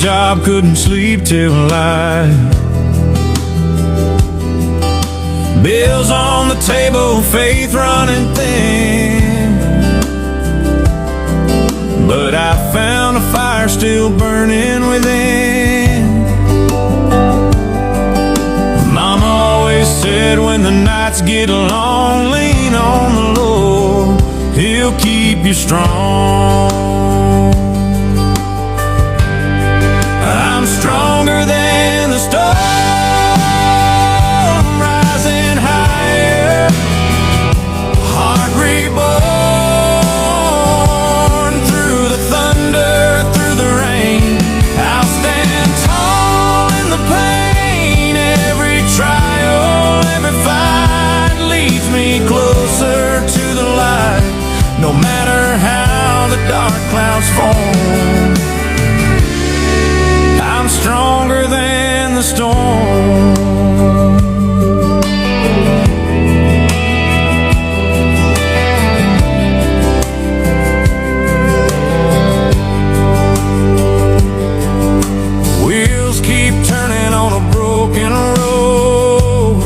job, couldn't sleep till light. Bills on the table, faith running thin. But I found a fire still burning within. Mama always said when the nights get long, lean on the Lord, He'll keep you strong. I'm stronger than the storm, rising higher, heart reborn through the thunder, through the rain. I'll stand tall in the pain. Every trial, every fight leads me closer to the light. No matter how the dark clouds form, I'm stronger than the storm. Wheels keep turning on a broken road,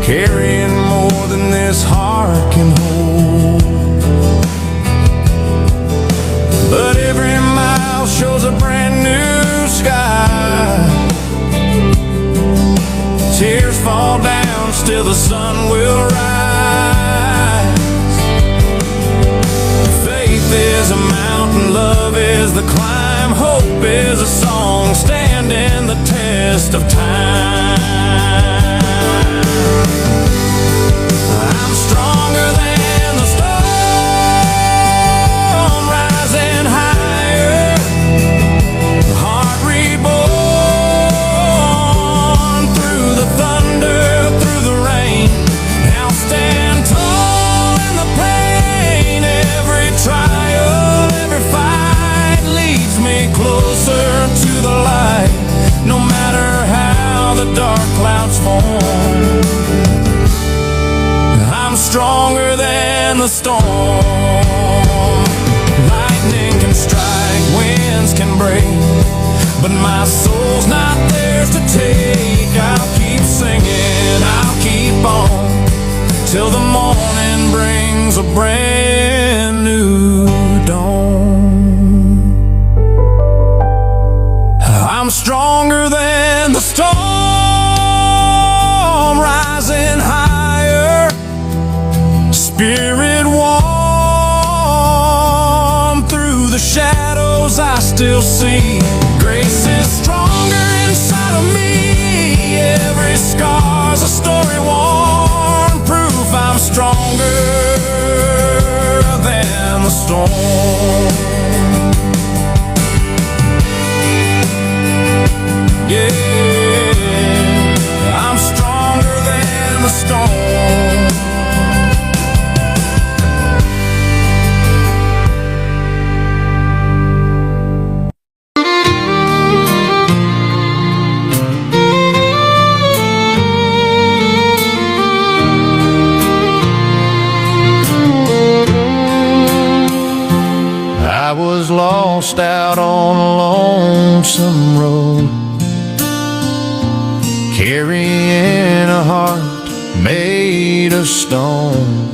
carrying more than this heart can hold. But every mile shows a brand new sky. Tears fall down, still the sun will rise. Faith is a mountain, love is the climb, hope is a song, standing the test of time. I'm stronger than the storm, rising higher, heart reborn through the thunder, through the rain. I'll stand tall in the pain. Every trial, every fight leads me closer to the light. No matter how the dark clouds form, I'm stronger than the storm. Lightning can strike, winds can break, but my soul's not theirs to take. I'll keep singing, I'll keep on, till the morning brings a brand new dawn. I'm stronger than the storm, rising higher, spirit warm through the shadows I still see. Grace is stronger inside of me. Every scar's a story worn, proof I'm stronger than the storm. Yeah, I'm stronger than the storm. I was lost out on a lonesome road, carrying a heart made of stone.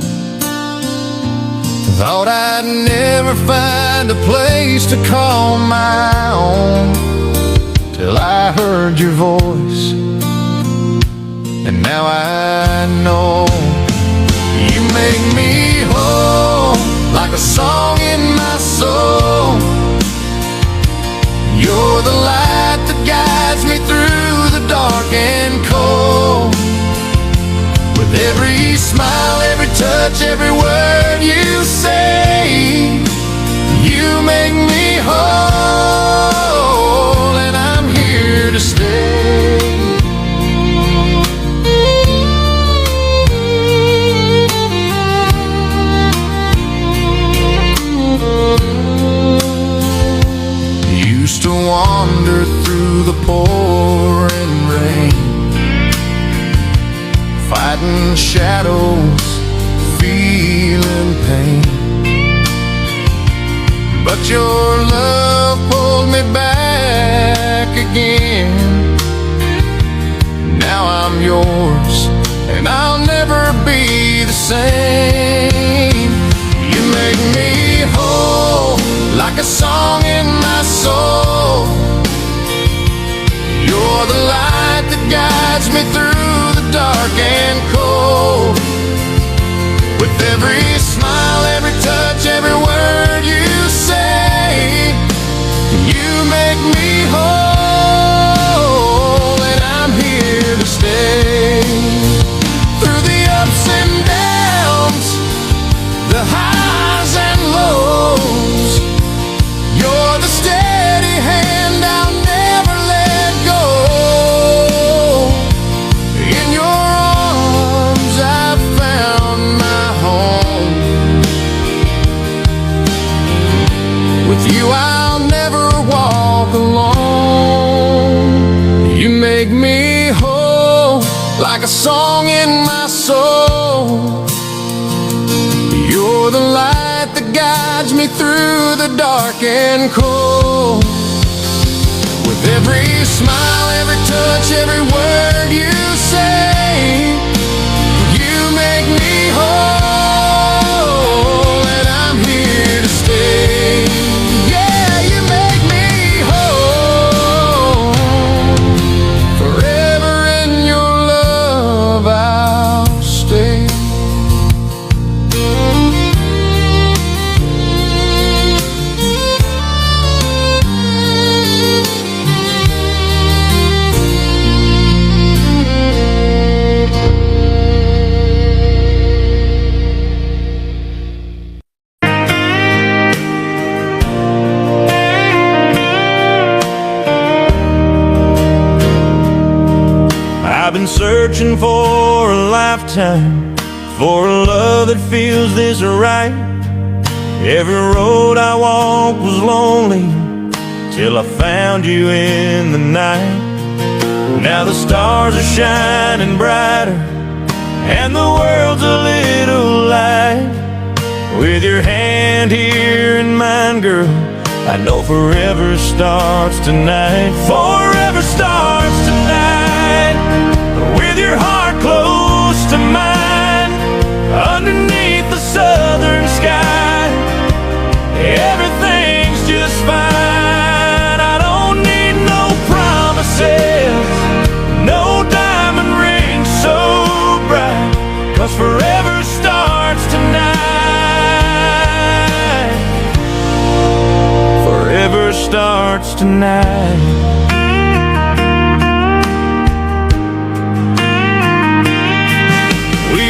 Thought I'd never find a place to call my own, till I heard your voice, and now I know you make me whole, like a song in my soul. You're the light that guides me through the dark and cold. With every smile, every touch, every word you say, you make me whole, and I'm here to stay. Used to wander through the pouring rain, fighting shadows, feeling pain. but your love pulled me back again. Now I'm yours, and I'll never be the same. You make me whole, like a song in my soul. You're the light that guides me through the dark and cold. With every smile, every touch, every word you say, you make me whole, and I'm here to stay. Through the ups and downs, the highs and lows, you're the steady hand I'll never let go. In your arms I've found my home. With you I'll never walk alone. You make me whole, like a song in my soul. You're the light that guides me through the dark and cold. With every smile, every touch, every word you say, you make me whole, and I'm here to stay. Yeah, you make me whole. Forever in your love I'll stay. I've been searching for a lifetime, for a love that feels this right. Every road I walked was lonely, till I found you in the night. Now the stars are shining brighter, and the world's a little light. With your hand here in mine, girl, I know forever starts tonight. Forever starts tonight. With your heart close to mine, underneath the southern sky, everything's just fine. I don't need no promises, no diamond rings so bright, 'cause forever starts tonight. Forever starts tonight.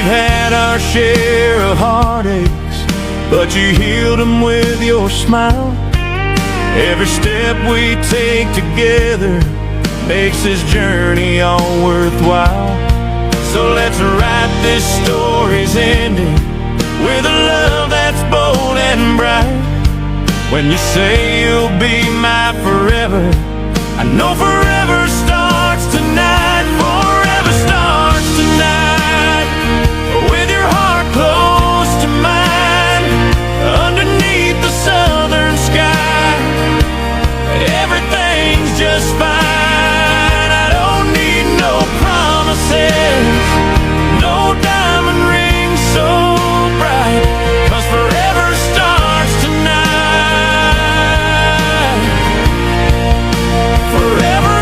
Had our share of heartaches, but you healed them with your smile. Every step we take together makes this journey all worthwhile. So let's write this story's ending with a love that's bold and bright. When you say you'll be my forever, I know forever starts tonight. Forever starts tonight. With your heart close to mine, underneath the southern sky, everything's just fine. I don't need no promises, no diamond rings so bright, 'cause forever starts tonight. Forever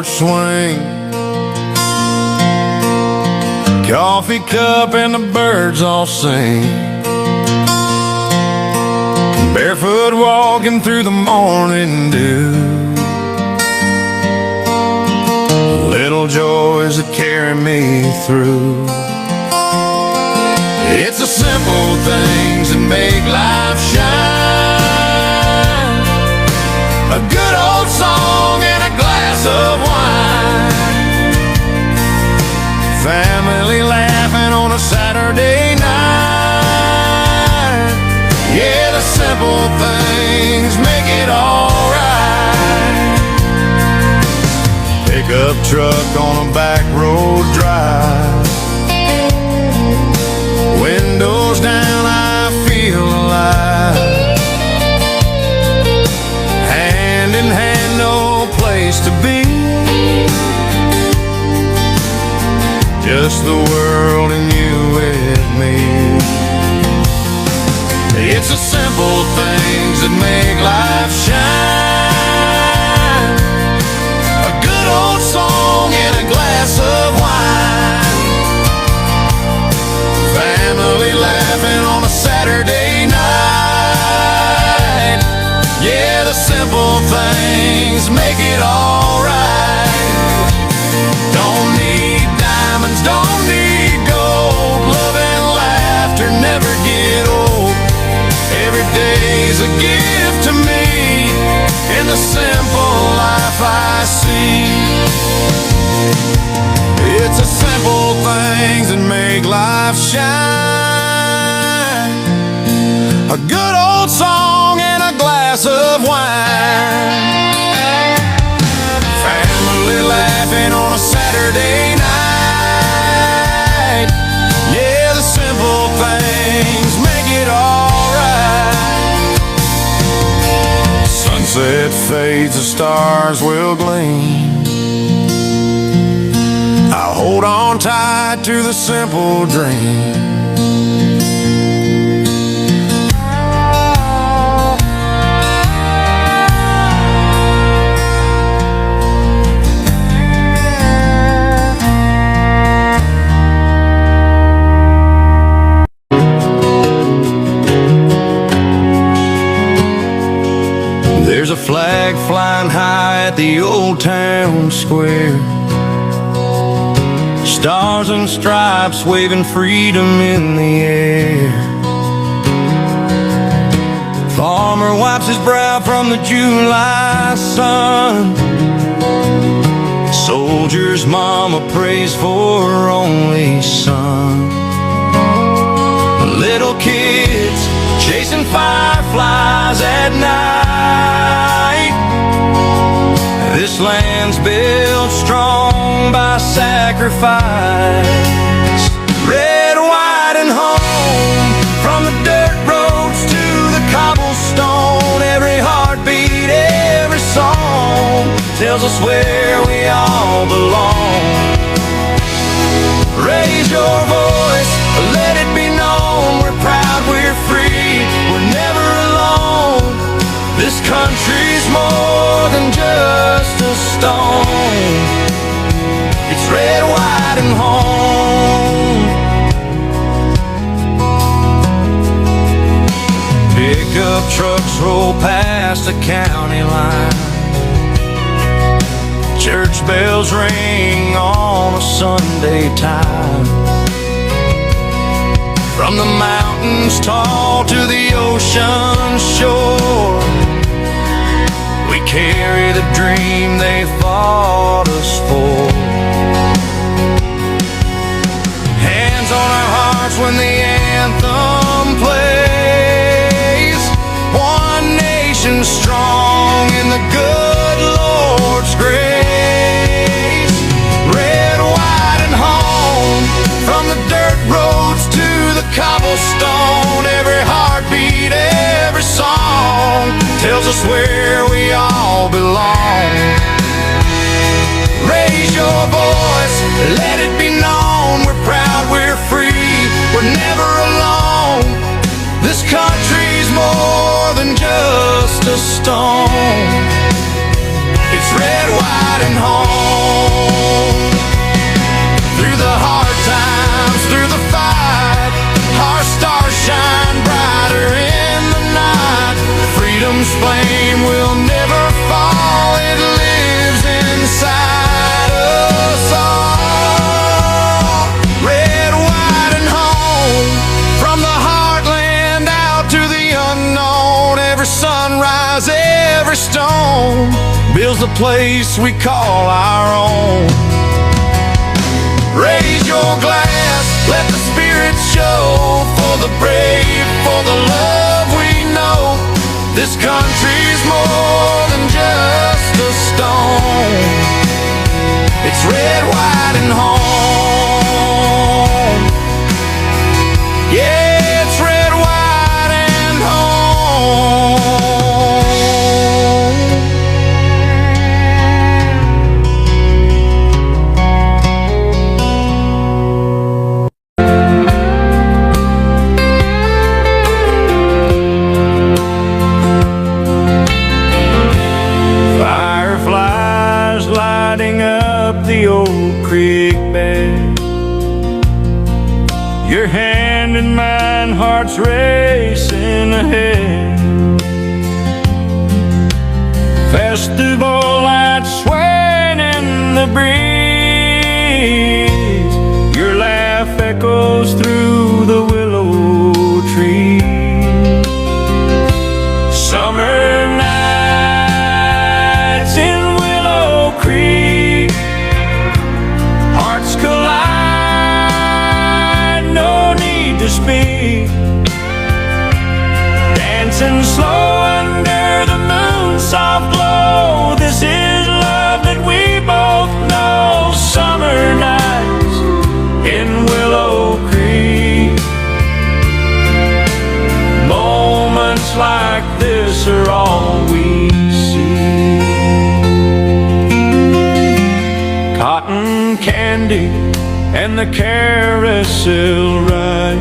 porch swing, coffee cup and the birds all sing. Barefoot walking through the morning dew, little joys that carry me through. It's the simple things that make life shine. A good old song and a glass of wine, family laughing on a Saturday night. Yeah, the simple things make it alright. Pickup truck on a back road drive, windows down, I feel alive. Hand in hand, no place to be, just the world and you with me. It's the simple things that make life shine. A good old song and a glass of wine, family laughing on a Saturday night. Yeah, the simple things make it alright. Don't need diamonds, don't need gold, love and laughter never get old. Every day's a gift to me, in the simple life I see. It's the simple things that make life shine. A good old song and a glass of wine, family laughing on a Saturday night. Yeah, the simple things make it alright. Sunset fades, the stars will gleam, I hold on tight to the simple dream. There's a flag flying high at the old town square, stars and stripes waving freedom in the air. Farmer wipes his brow from the July sun, soldier's mama prays for her only son. The little kids chasing fireflies at night. This land's built strong by sacrifice. Red, white, and home, from the dirt roads to the cobblestone. Every heartbeat, every song tells us where we all belong. Raise your voice, let it be known. We're proud, we're free, we're never alone. This country's more than just a stone. It's red, white, and home. Pickup trucks roll past the county line, church bells ring on a Sunday time. From the mountains tall to the ocean shore, we carry the dream they fought us for. Hands on our hearts when the anthem plays. One nation strong in the good Lord's grace. Red, white, and home, from the dirt roads to the cobblestone. Every heartbeat, every song tells us where we all belong. Raise your voice, let it be known. We're proud, we're free, we're never alone. This country's more than just a stone. It's red, white, and home. Through the hard times, through the fight, our stars shine brighter in the night. Freedom's flame will never fall, it lives inside us all. Red, white, and home. From the heartland out to the unknown, every sunrise, every stone builds the place we call our own. Raise your glass, let the spirit show, for the brave, for the love we know. This country's more than just a stone. It's red, white, and home. Yeah, it's red, white, and home. Fireflies lighting up the old creek bed. Your hand in mine, hearts racing ahead. Festival lights swaying in the breeze. Your laugh echoes through the willow tree. Summer nights in Willow Creek, hearts collide, no need to speak. Dancing slow under the moon's soft glow, this is love that we both know. Summer nights in Willow Creek. Moments like this are all we see. Cotton candy and the carousel ride.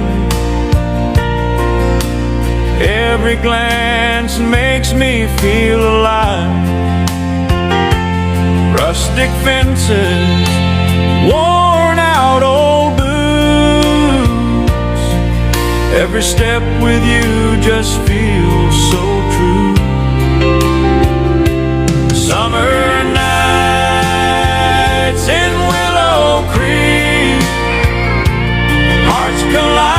Every glance makes me feel alive. Rustic fences, worn out old boots. Every step with you just feels so true. Summer nights in Willow Creek, hearts collide,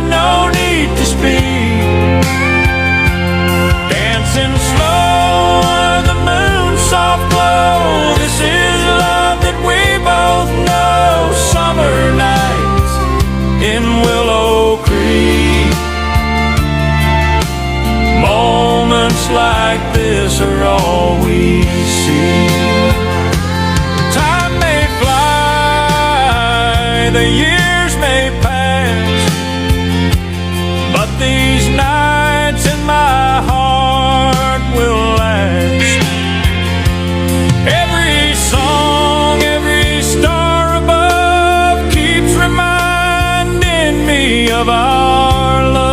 no need to speak. Dancing slow under the moon's soft glow, this is love that we both know. Summer nights in Willow Creek. Moments like this are all we see. Time may fly, the years may pass, but these nights in my heart will last. Every song, every star above keeps reminding me of our love.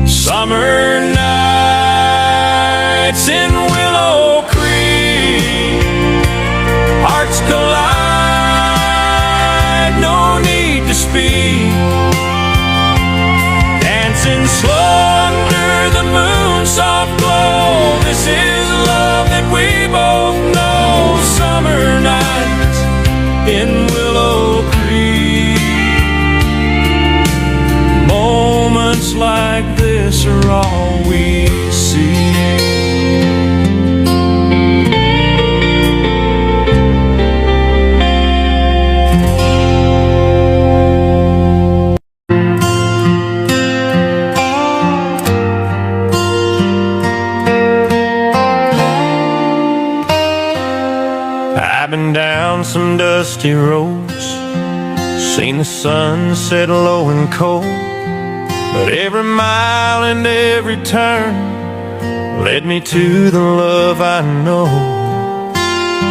Summer nights in Willow Creek, hearts collide, no need to speak. Dancing slow under the moon's soft glow, this is love that we both know. Summer nights in Willow Creek. Moments like this are all we see. I've been down some dusty roads, seen the sun set low and cold, but every mile and every turn led me to the love I know.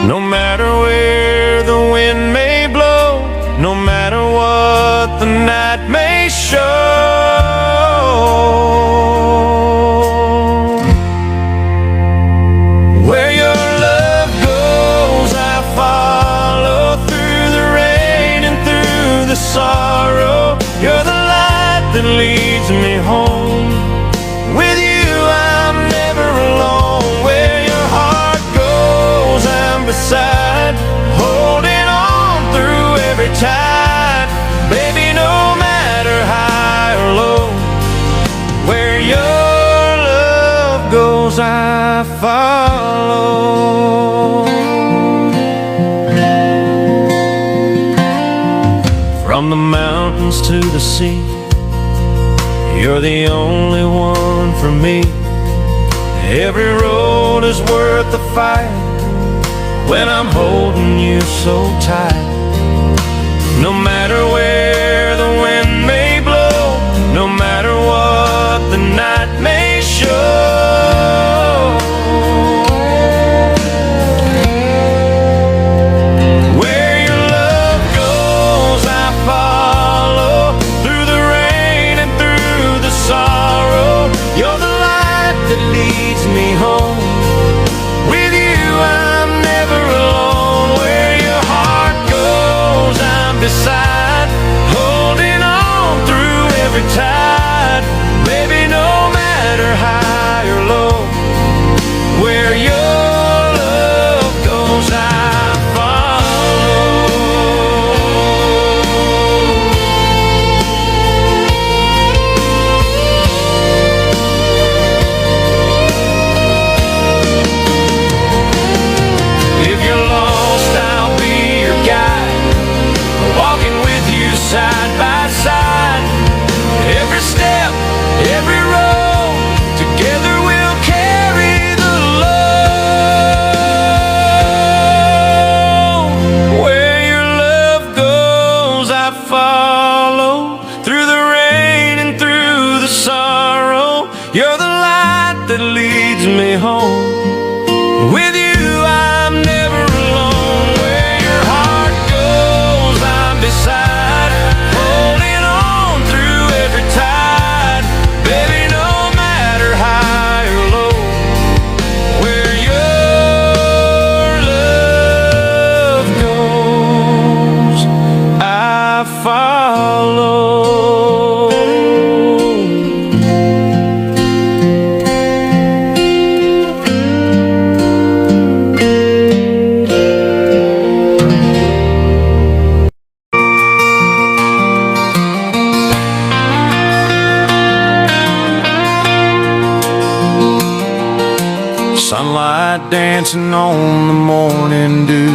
No matter where the wind may blow, no matter what the night may show, sorrow. You're the light that leads me home. With you I'm never alone. Where your heart goes, I'm beside, holding on through every tide. Baby, no matter high or low, where your love goes, I follow. From the mountains to the sea, you're the only one for me. Every road is worth the fight when I'm holding you so tight. No matter where the wind may blow, no matter what the night may show, where your love goes, I follow. Through the rain and through the sorrow, you're the light that leads me home. With you I'm never alone. Where your heart goes, I'm beside, holding on through every tide. Baby, no matter high or low, where your love goes, I follow. If you're lost, I'll be your guide, walking with you side by side. Every step, every road, together we'll carry the load. Where your love goes, I follow. Through the rain and through the sorrow, you're the light that leads me home. With you I'm never alone. Where your heart goes, I'm beside, holding on through every tide. Baby, no matter high or low, where your love goes, I follow. Sunlight dancing on the morning dew,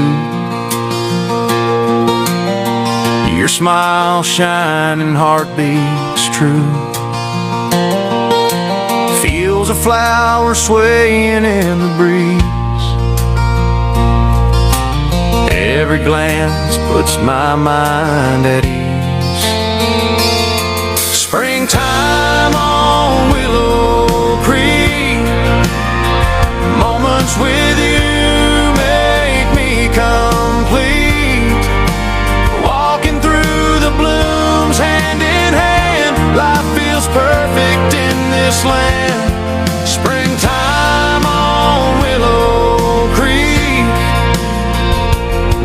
your smile shining, heartbeats true. Fields of flowers swaying in the breeze. Every glance puts my mind at ease. Springtime on Willow Creek, moments with you make me complete. Walking through the blooms hand in hand, life feels perfect in this land. Springtime on Willow Creek,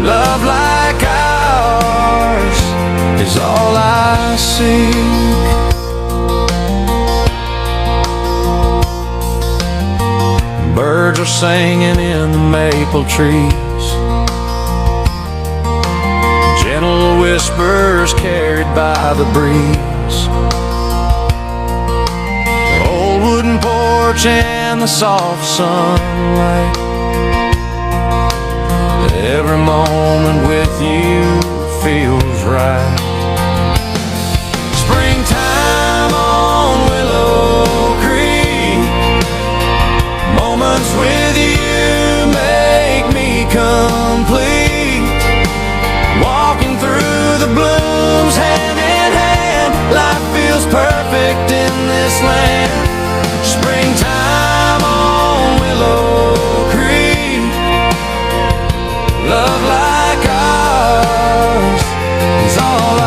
love like ours is all I seek. Birds are singing in the maple trees, gentle whispers carried by the breeze. Old wooden porch and the soft sunlight, every moment with you feels right. Springtime on Willow Creek, moments with you make me complete. Walking through the blooms hand in hand, life feels perfect in this land. Springtime on Willow Creek, love like ours is all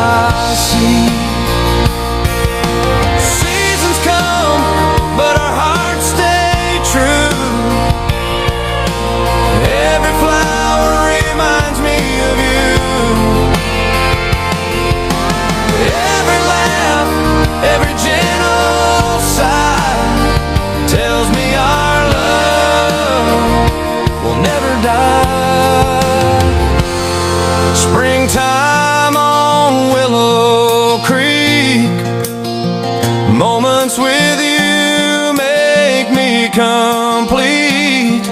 complete.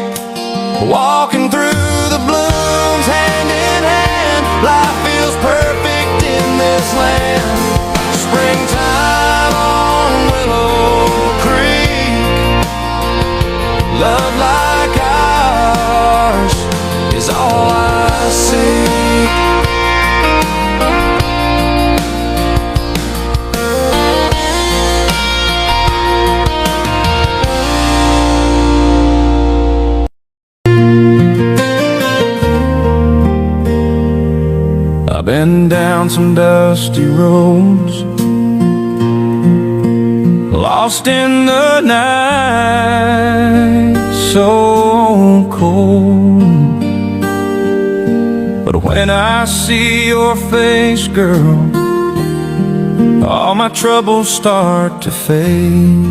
Walking through the blooms hand in hand, life feels perfect in this land. Springtime on Willow Creek, love like ours is all I seek. I've been down some dusty roads, lost in the night, so cold. But when I see your face, girl, all my troubles start to fade.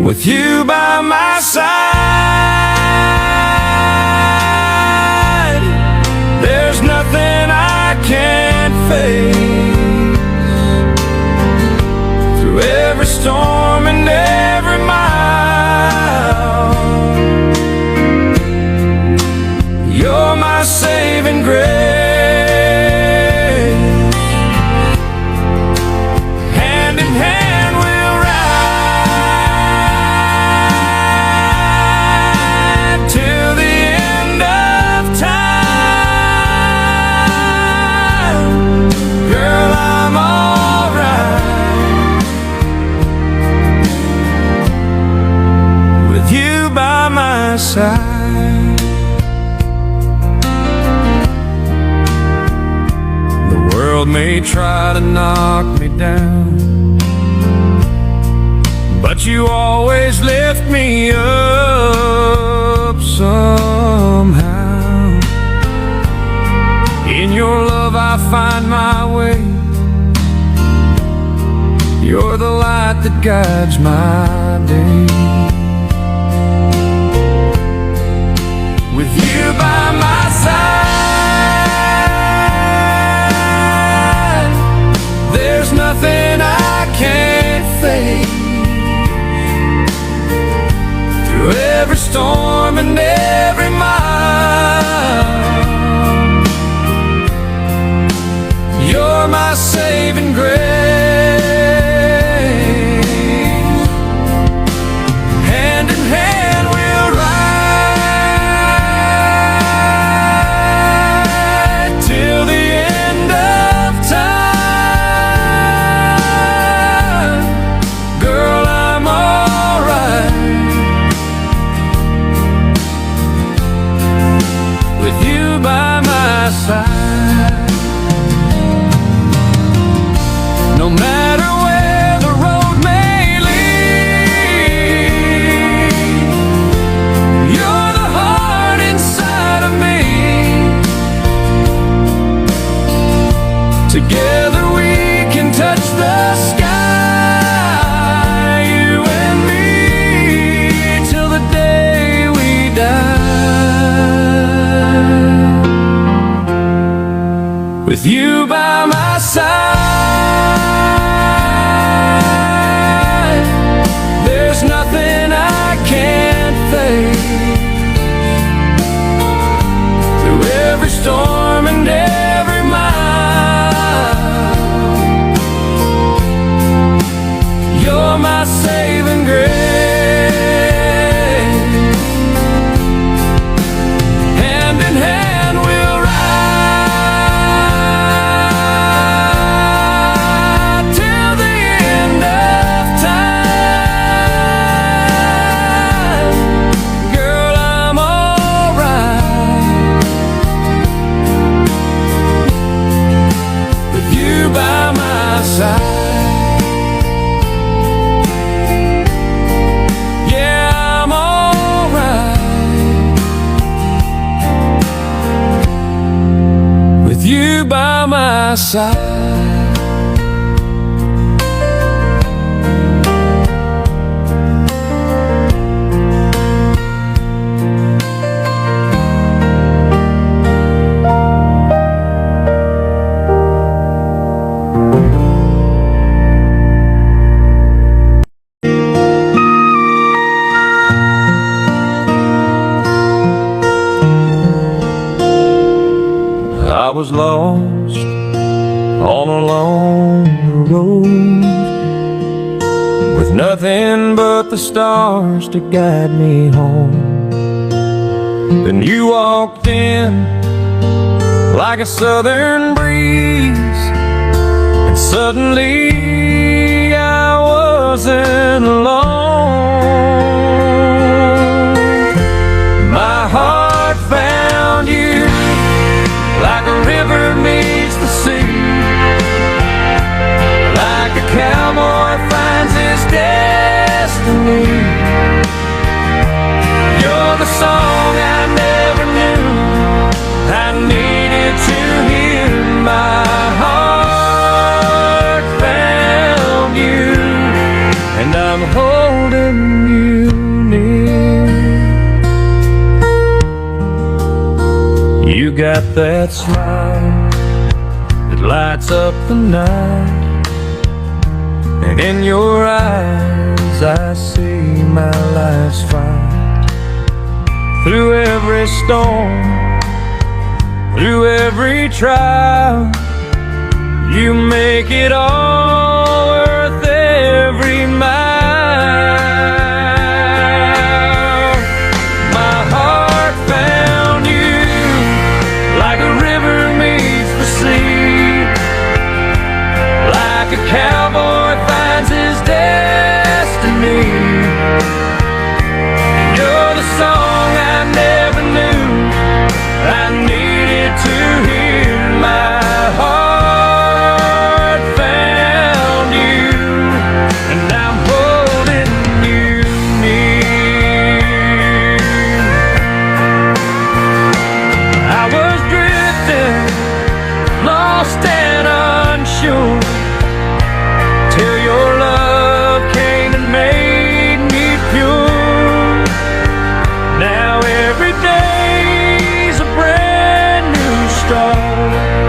With you by my side, there's nothing I can't face. Through every storm and every mile, you're my saving grace. Hand in hand we'll ride till the end of time. Girl, I'm alright with you by my side. The world may try to knock me down, but you always lift me up somehow. In your love I find my way. You're the light that guides my day. With you by my side, there's nothing I can't face. Through every storm and every mile, you're my saving grace. Hand in hand we'll ride till the end of time. Girl, I'm alright with you by my side. No matter where the road may lead, you're the heart inside of me. Together we can touch the sky, you and me, till the day we die. With you by my side, there's nothing I can't face. Through every storm and every mile, you're my saving grace. Hand in hand we'll ride till the end of time. Girl, I'm alright with you by my side. Yeah, I'm alright with you by my side. I was lost all along the road, with nothing but the stars to guide me home. Then you walked in like a southern breeze, and suddenly I wasn't alone. My heart found you like a river meets the sea, like a cowboy finds his destiny. You're the song I never knew I needed to hear. My heart found you, and I'm holding you near. You got that smile that lights up the night, and in your eyes I see my life's fight. Through every storm, through every trial, you make it all worth every mile. My heart found you like a river meets the sea, like a cowboy finds his destiny. You're the song I never knew I needed to hear. My heart found you, and I'm holding you near. I was drifting, lost and unsure, till your love came and made me pure. Now every day's a brand new start,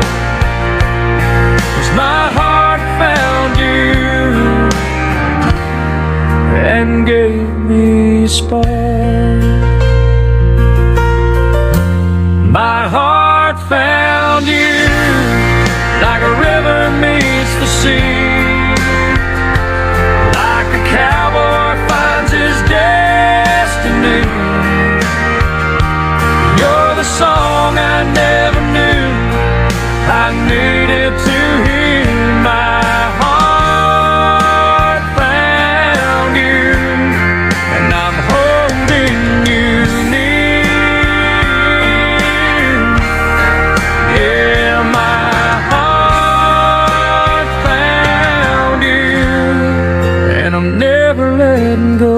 'cause my heart found you and gave me a spark. My heart found you like a river meets the sea, like a cowboy finds his destiny. You're the song I never knew I needed to hear. My heart found you, and I'm holding you near. Yeah, my heart found you, and I'm never letting go.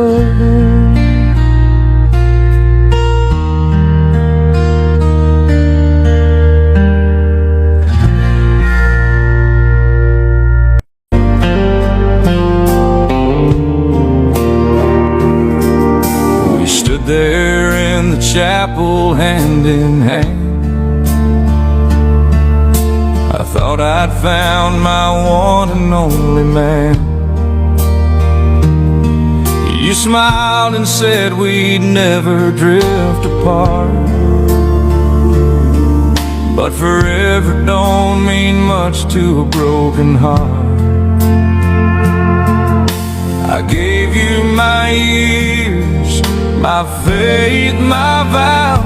We stood there in the chapel hand in hand. I thought I'd found my one and only man. You smiled and said we'd never drift apart, but forever don't mean much to a broken heart. I gave you my years, my faith, my vow.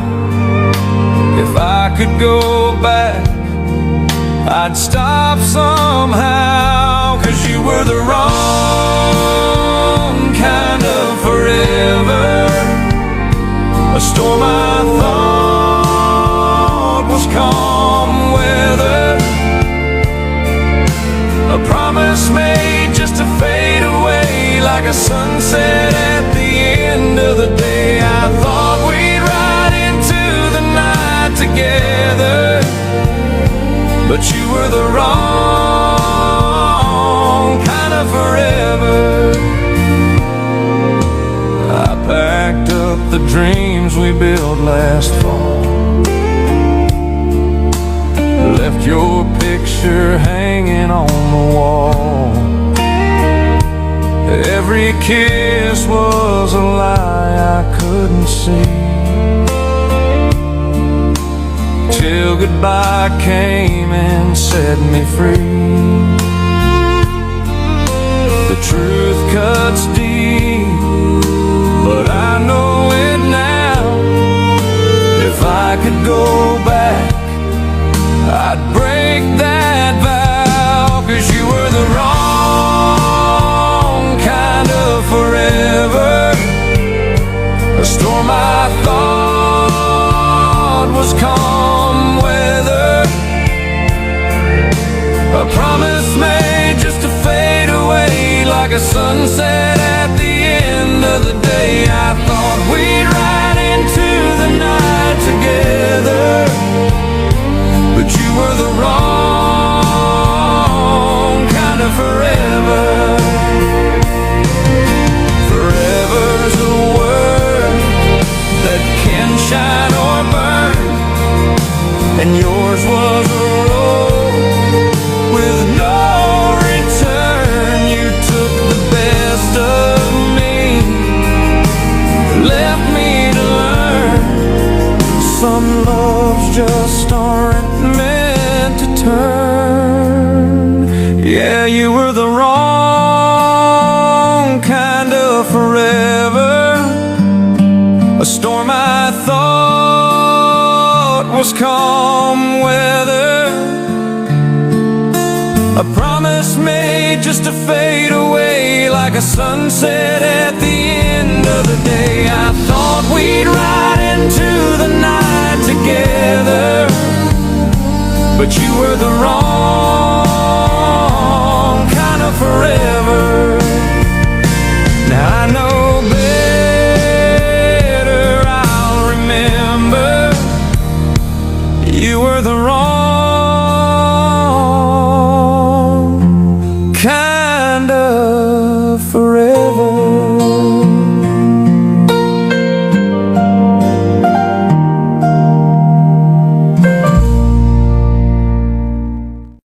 If I could go back, I'd stop somehow. 'Cause you were the wrong kind of forever, a storm I thought was calm weather, a promise made just to fade away like a sunset at the end of the day. I thought we'd ride into the night together, but you were the wrong kind of forever. I packed up the dreams we built last fall, left your picture hanging on the wall. Every kiss was a lie I couldn't see, till goodbye came and set me free. The truth cuts deep, but I know it now. If I could go back, I'd break that vow. 'Cause you were the wrong kind of forever, a storm I thought was calm weather, a promise made just to fade away like a sunset at the end of the day. I thought we'd ride into the night together, but you were the wrong kind of forever. Forever's a word that can shine or burn, and yours was a road with no return. You took the best of me, left me to learn some loves just aren't meant to turn. Yeah, you were the wrong kind of forever, a storm I thought was calm weather, a promise made just to fade away like a sunset at the end of the day. I thought we'd ride into the night together, but you were the wrong kind of forever. Now I know better, I'll remember you were the wrong kind of forever.